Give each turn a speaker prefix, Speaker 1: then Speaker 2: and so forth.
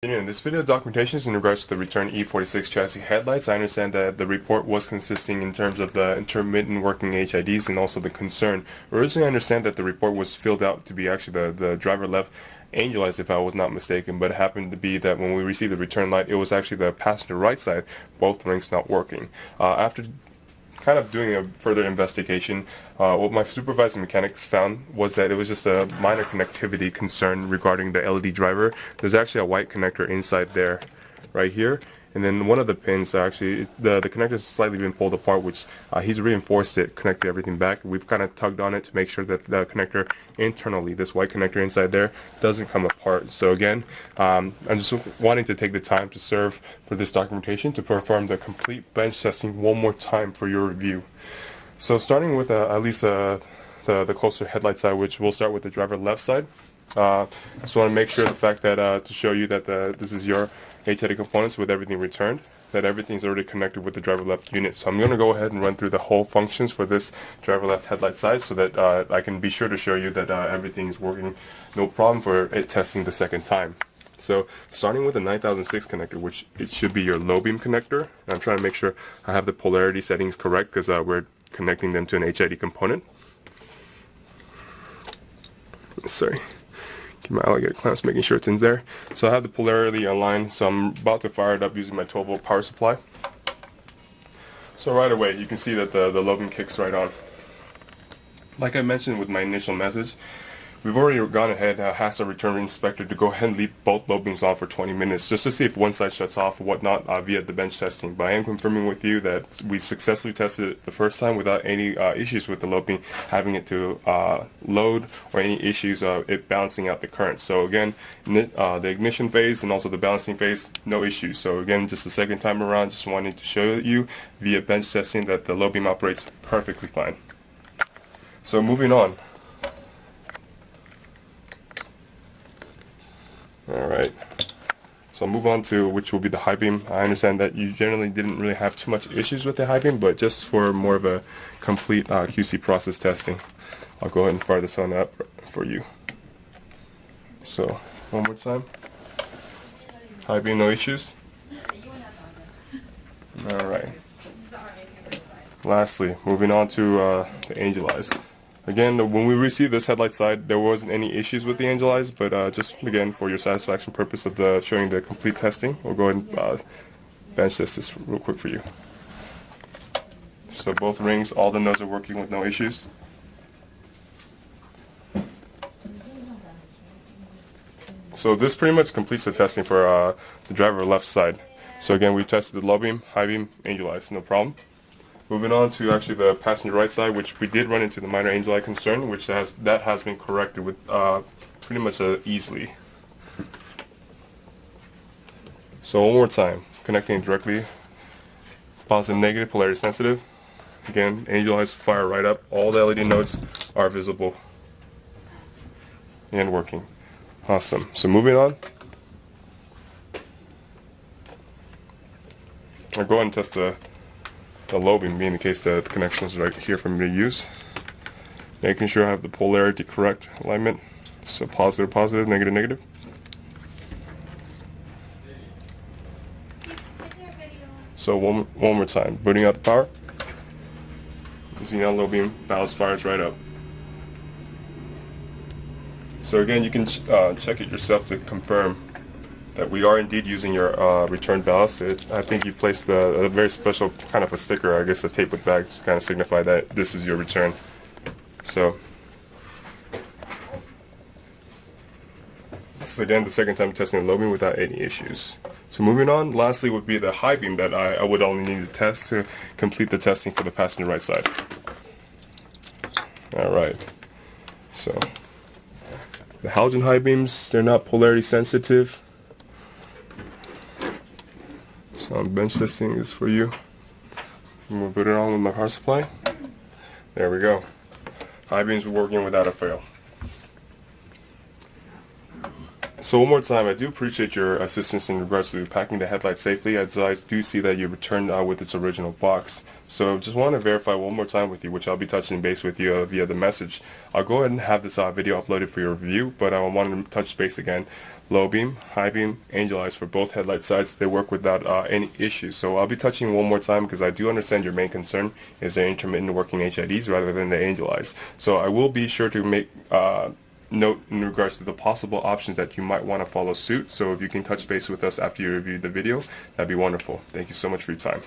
Speaker 1: In this video, documentation is in regards to the return E46 chassis headlights. I understand that the report was consisting in terms of the intermittent working HIDs and also the concern. Originally, I understand that the report was filled out to be actually the driver left angel lights, if I was not mistaken, but it happened to be that when we received the return light, it was actually the passenger right side, both rings not working. After kind of doing a further investigation, what my supervising mechanics found was that it was just a minor connectivity concern regarding the LED driver. There's actually a white connector inside there, right here, and then one of the pins actually, the connector's slightly been pulled apart, which he's reinforced it, connected everything back. We've kind of tugged on it to make sure that the connector internally, this white connector inside there, doesn't come apart. So again, I'm just wanting to take the time to serve for this documentation to perform the complete bench testing one more time for your review. So starting with at least the closer headlight side, which we'll start with the driver left side. Just want to make sure the fact that to show you that this is your HID components with everything returned, that everything's already connected with the driver left unit. So I'm going to go ahead and run through the whole functions for this driver left headlight side so that I can be sure to show you that everything's working no problem for it testing the second time. So starting with the 9006 connector, which it should be your low beam connector. And I'm trying to make sure I have the polarity settings correct because we're connecting them to an HID component. Sorry. Keep my alligator clamps, making sure it's in there. So I have the polarity aligned, so I'm about to fire it up using my 12 volt power supply. So right away you can see that the low beam kicks right on. Like I mentioned with my initial message, we've already gone ahead and asked our return inspector to go ahead and leave both low beams on for 20 minutes just to see if one side shuts off or whatnot via the bench testing. But I am confirming with you that we successfully tested it the first time without any issues with the low beam having it to load or any issues of it balancing out the current. So again, the ignition phase and also the balancing phase, no issues. So again, just the second time around, just wanting to show you via bench testing that the low beam operates perfectly fine. So moving on. Alright, so I'll move on to which will be the high beam. I understand that you generally didn't really have too much issues with the high beam, but just for more of a complete QC process testing, I'll go ahead and fire this on up for you. So, one more time. High beam, no issues? Alright. Lastly, moving on to the angel eyes. Again, when we received this headlight side, there wasn't any issues with the angel eyes, but just again, for your satisfaction purpose of showing the complete testing, we'll go ahead and bench test this real quick for you. So both rings, all the nodes are working with no issues. So this pretty much completes the testing for the driver left side. So again, we tested the low beam, high beam, angel eyes, no problem. Moving on to actually the passenger right side, which we did run into the minor angel eye concern, which has been corrected with pretty much easily. So one more time, connecting directly, positive, negative, polarity sensitive. Again, angel eyes fire right up. All the LED nodes are visible and working. Awesome. So moving on, I'll go ahead and test the low beam, in the case that the connection is right here for me to use. Making sure I have the polarity correct alignment. So positive, positive, negative, negative. So one more time, booting out the power. Xenon low beam, ballast fires right up. So again, you can check it yourself to confirm that we are indeed using your return ballast. I think you placed a very special kind of a sticker, I guess a tape with bag, to kind of signify that this is your return. So this is again the second time testing the low beam without any issues. So moving on, lastly would be the high beam that I would only need to test to complete the testing for the passenger right side. Alright, so the halogen high beams, they're not polarity sensitive. So I'm bench testing this for you. I'm going to put it on with my power supply. There we go. High beams are working without a fail. So one more time, I do appreciate your assistance in regards to packing the headlight safely, as I do see that you returned with its original box. So just want to verify one more time with you, which I'll be touching base with you via the message. I'll go ahead and have this video uploaded for your review, but I want to touch base again. low beam, high beam, angel eyes for both headlight sides. They work without any issues. So I'll be touching one more time because I do understand your main concern is the intermittent working HIDs rather than the angel eyes. So I will be sure to make note in regards to the possible options that you might want to follow suit. So if you can touch base with us after you review the video, that'd be wonderful. Thank you so much for your time.